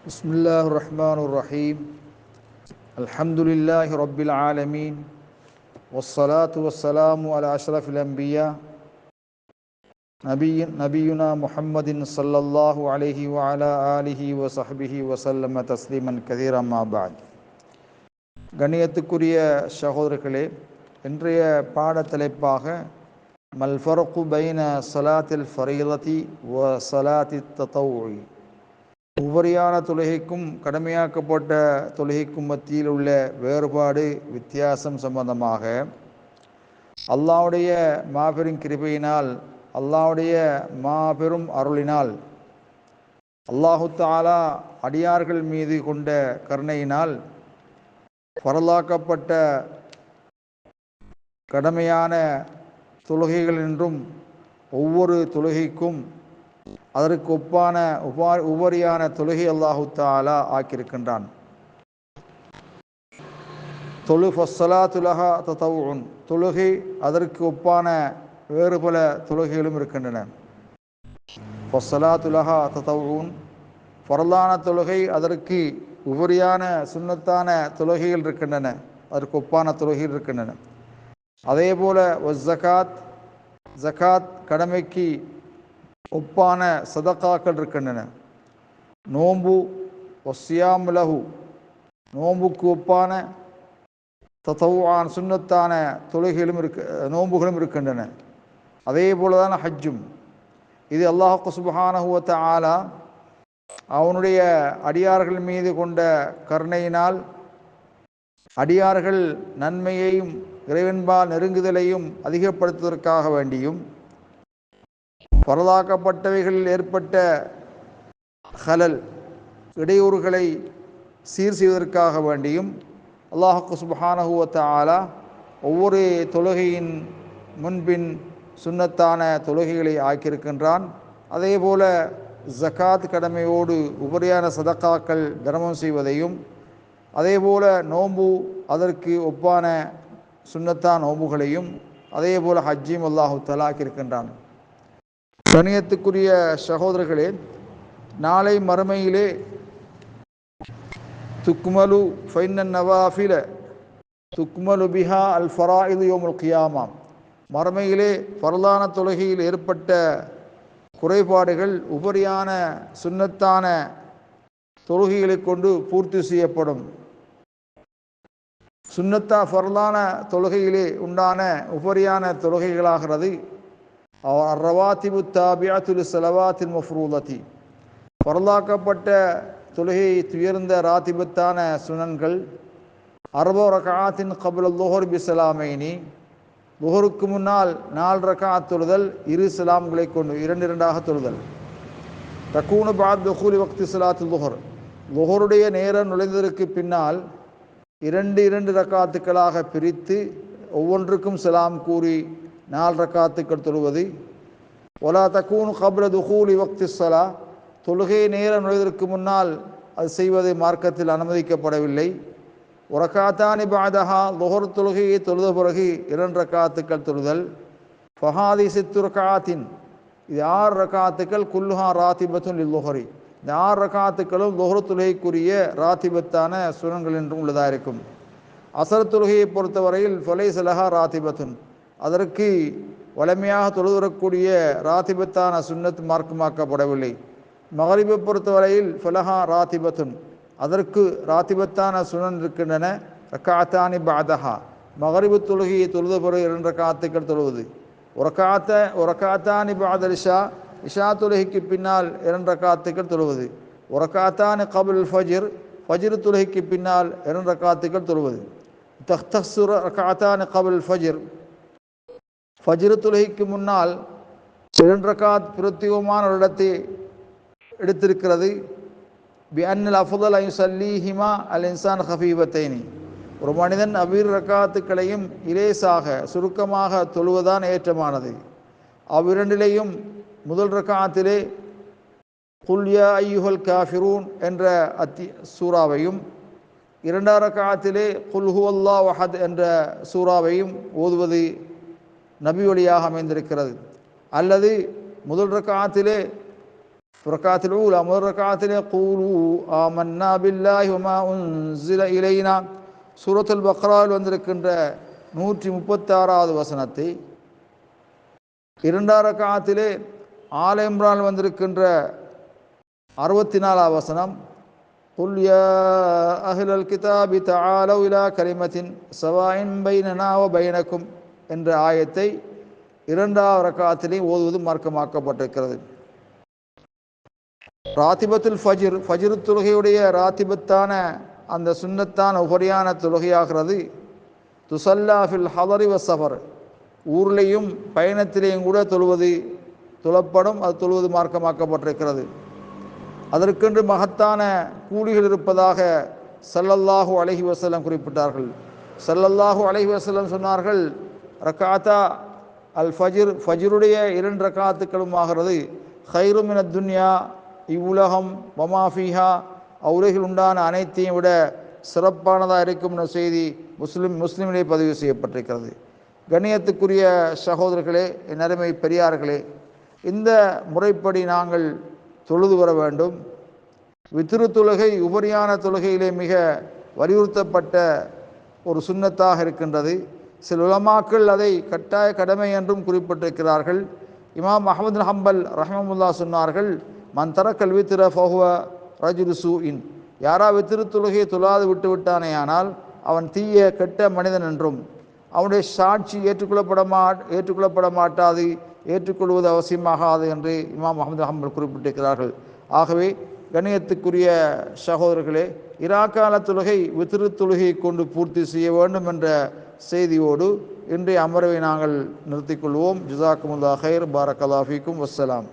بسم الله الرحمن الرحيم الحمد لله رب العالمين والصلاة والسلام على أشرف الأنبياء نبينا محمد صلى الله عليه وعلى آله وصحبه وسلم تسليما كثيرا ما بعد. கண்ணியத்துக்குரிய சகோதரர்களே, இன்றைய பாடத்தலைப்பாக மல் ஃபர்கு பைன ஸலாத்தில் ஃபரீலதி வ ஸலாத்தி தத்தவுஇ, உபரியான தொழுகைக்கும் கடமையாக்கப்பட்ட தொழுகைக்கும் மத்தியில் உள்ள வேறுபாடு வித்தியாசம் சம்பந்தமாக அல்லாஹ்வுடைய மாபெரும் கிருபையினால், அல்லாஹ்வுடைய மாபெரும் அருளினால், அல்லாஹு தஆலா அடியார்கள் மீது கொண்ட கருணையினால் பரலாக்கப்பட்ட கடமையான தொழுகைகள் என்றும் ஒவ்வொரு தொழுகைக்கும் அதற்கு ஒப்பான உபரியான தொழுகை அல்லாஹு தஆலா ஆக்கியிருக்கின்றான். ஃபஸ்ஸலாத்துலஹா ததவுன், தொழுகை அதற்கு ஒப்பான வேறு பல தொழுகைகளும் இருக்கின்றன. ஃபஸ்ஸலாத்துலஹா ததவுன், ஃபர்லான தொழுகை, அதற்கு உபரியான சுன்னத்தான தொழுகைகள் இருக்கின்றன, அதற்கு ஒப்பான தொழுகைகள் இருக்கின்றன. அதே போல ஜகாத், ஜகாத் கடமைக்கு ஒப்பான சதகாக்கள் இருக்கின்றன. நோம்பு வஸ்ஸியாம் லஹு, நோம்புக்கு ஒப்பான ததவுஆன் சுன்னத்தான தொழுகைகளும் நோம்புகளும் இருக்கின்றன. அதே போலதான் ஹஜ்ஜும். இது அல்லாஹ் சுப்ஹானஹு வ தஆலா அவனுடைய அடியார்கள் மீது கொண்ட கருணையினால் அடியார்கள் நன்மையையும் இறைவன்பால் நெருங்குதலையும் அதிகப்படுத்துவதற்காக வேண்டியும் பரலாக்கப்பட்டவைகளில் ஏற்பட்ட ஹலல் இடையூறுகளை சீர் செய்வதற்காக வேண்டியும் அல்லாஹ் சுப்ஹானஹு வ தஆலா ஒவ்வொரு தொழுகையின் முன்பின் சுன்னத்தான தொழுகைகளை ஆக்கியிருக்கின்றான். அதே போல ஜகாத் கடமையோடு உபரியான சதகாக்கள் தர்மம் செய்வதையும், அதே போல நோன்பு அதற்கு ஒப்பான சுன்னத்தான நோன்புகளையும், அதே போல ஹஜ்ஜையும் அல்லாஹு தஆலா ஆக்கியிருக்கின்றான். கண்ணியத்துக்குரிய சகோதரர்களே, நாளை மறுமையிலே துக்மலு ஃபைன்னன் நவாஃபில துக்மலு பிஹா அல் ஃபராயிது யௌமுல் கியாமா, மறுமையிலே ஃபர்லான தொழுகையில் ஏற்பட்ட குறைபாடுகள் உபரியான சுன்னத்தான தொழுகைகளை கொண்டு பூர்த்தி செய்யப்படும். சுன்னத்தா ஃபர்லான தொழுகையிலே உண்டான உபரியான தொழுகைகளாகிறது ரவாத்திபு தாபிஅத்து லிஸ்ஸலவாத்தில் மஃப்ரூலதி, ஃபர்லாக்கப்பட்ட தொழுகையை உயர்ந்த ராத்திபத்தான சுனன்கள். அர்பா ரக்ஆத்தின் கப்ல லுஹர் பிஸலாமைனி, லுஹருக்கு முன்னால் 4 ரக்ஆத் தொழுதல், 2 சலாம்களை கொண்டு 2 தொழுதல். தக்கூனு பஅத் துகூலி வக்தி ஸலாத்துல் லுஹர், லுஹருடைய நேரம் நுழைந்ததற்கு பின்னால் 2 ரக்காத்துக்களாக பிரித்து ஒவ்வொன்றுக்கும் சலாம் கூறி 4 ரக்காத்துக்கள் தொழுவது. ஒலா தக்கூனு கப்ல துகூலி வக்தி ஸலா, தொழுகை நேரம் நுழைவதற்கு முன்னால் அது செய்வது மார்க்கத்தில் அனுமதிக்கப்படவில்லை. ரக்காத்தானி பஅதஹா, லுஹர் தொழுகையை தொழுத பிறகு 2 ரக்காத்துக்கள் தொழுதல். ஃபஹாதி சித்து ரக்காத்தின், இது 6 ரக்காத்துக்கள். குல்லுஹா ராத்திபத்துன் லில் லுஹரி, இந்த 6 ரக்காத்துக்களும் லுஹர் தொழுகைக்குரிய ராத்திபத்தான சுனன்கள் என்றும் உள்ளதாக இருக்கும். அசர் தொழுகையை பொறுத்தவரையில் ஃபலைஸ லஹா ராத்திபத்துன், அதற்கு வலிமையாக தொழுது வரக்கூடிய ராத்திபத்தான சுன்னத் மார்க்கமாக்கப்படவில்லை. மகரிபை பொறுத்தவரையில் ஃபலஹா ராத்திபத்துன், அதற்கு ராத்திபத்தான சுனன் இருக்கின்றன. ரக்காத்தானி பஅதஹா, மகரிபு தொழுகையை தொழுத பிறகு 2 ரக்காத்துக்கள் தொழுவது. ரக்காத்தானி பஅதல் இஷா, இஷா தொழுகைக்கு பின்னால் 2 ரக்காத்துக்கள் தொழுவது. ரக்காத்தானி கப்ல் ஃபஜ்ர், ஃபஜ்ர் தொழுகைக்கு பின்னால் 2 ரக்காத்துக்கள் தொழுவது. தஹ்தஸ்ஸு ரக்காத்தானி கப்ல் ஃபஜ்ர், ஃபஜ்ர் தொழுகைக்கு முன்னால் 2 ரக்காத் பிரத்யேகமான ஒரு இடத்தை எடுத்திருக்கிறது. பி அன்னல் அஃதல் அன் யுஸல்லீஹிமா அல் இன்சான் ஹஃபீஃபத்தைனி, ஒரு மனிதன் அவ்விரு ரக்காத்துக்களையும் இலேசாக சுருக்கமாக தொழுவதான் ஏற்றமானது. அவ்விரண்டிலேயும் முதல் ரக்காத்திலே குல் யா அய்யுஹல் காஃபிரூன் என்ற சூறாவையும், 2ஆம் ரக்காத்திலே குல் ஹுவல்லாஹு அஹத் என்ற சூறாவையும் ஓதுவது நபி வழியாக அமைந்திருக்கிறது. அல்லது முதல் ரக்காத்திலே ரக்காத்தில் ஊலா முதல் ரக்காத்திலே கூலு ஆமன்னா பில்லாஹி வமா உன்சில இலைனா சூரத்துல் பக்ராவில் வந்திருக்கின்ற 136வது வசனத்தை, இரண்டாம் ரக்காத்திலே ஆல இம்ரான் வந்திருக்கின்ற 64வது வசனம், குல் யா அஹ்லல் கிதாபி தஆலவ் இலா கலிமத்தின் ஸவாஇன் பைனனா வ பைனக்கும் என்ற ஆயத்தை இரண்டாவது ரக்காத்திலே ஓதுவது மார்க்கமாக்கப்பட்டிருக்கிறது. ராத்திபத்துல் ஃபஜ்ர், ஃபஜ்ர் தொழுகையுடைய ராத்திபத்தான அந்த சுன்னத்தான உபரியான தொழுகையாகிறது. துசல்லா ஃபில் ஹதரி வ சஃபர், ஊர்லேயும் பயணத்திலேயும் கூட தொழப்படும், அது தொழுவது மார்க்கமாக்கப்பட்டிருக்கிறது. அதற்கென்று மகத்தான கூலிகள் இருப்பதாக ஸல்லல்லாஹு அலைஹி வஸல்லம் குறிப்பிட்டார்கள். ஸல்லல்லாஹு அலைஹி வஸல்லம் சொன்னார்கள், ரக்காத்தா அல் ஃபஜ்ர், ஃபஜ்ருடைய 2 ரக்காத்துக்களும் ஆகிறது, ஹைரு மினத் துன்யா, இவ்வுலகம், வமா ஃபீஹா, அவ்வுலகில் உண்டான அனைத்தையும் விட சிறப்பானதாக இருக்கும் என்ற செய்தி முஸ்லிமிலே பதிவு செய்யப்பட்டிருக்கிறது. கண்ணியத்துக்குரிய சகோதரர்களே, என் அருமை பெரியார்களே, இந்த முறைப்படி நாங்கள் தொழுது வர வேண்டும். வித்ரு தொழுகை உபரியான தொழுகையிலே மிக வலியுறுத்தப்பட்ட ஒரு சுன்னத்தாக இருக்கின்றது. சில உலமாக்கள் அதை கட்டாய கடமை என்றும் குறிப்பிட்டிருக்கிறார்கள். இமாம் அஹ்மது பின் ஹம்பல் ரஹ்மத்துல்லாஹ் சொன்னார்கள், மன் தரக்கல் வித்ர ஃபஹுவ ரஜுலு சூஇன், யாரா வித்ரு தொழுகையை தொழாது விட்டு விட்டானேயானால் அவன் தீய கெட்ட மனிதன் என்றும், அவனுடைய சாட்சி ஏற்றுக்கொள்ளப்பட மாட்டாது, ஏற்றுக்கொள்வது அவசியமாகாது என்று இமாம் அஹ்மது ஹம்பல் குறிப்பிட்டிருக்கிறார்கள். ஆகவே கண்ணியத்துக்குரிய சகோதரர்களே, இராக்கால தொழுகை வித்ரு தொழுகையை கொண்டு பூர்த்தி செய்ய வேண்டும் என்ற செய்தியோடு இன்றைய அமர்வை நாங்கள் நிறுத்திக்கொள்வோம். ஜஸாக்குமுல்லாஹ் ஹைர், பாரக்கல்லாஹு ஃபீக்கும், வஸ்ஸலாம்.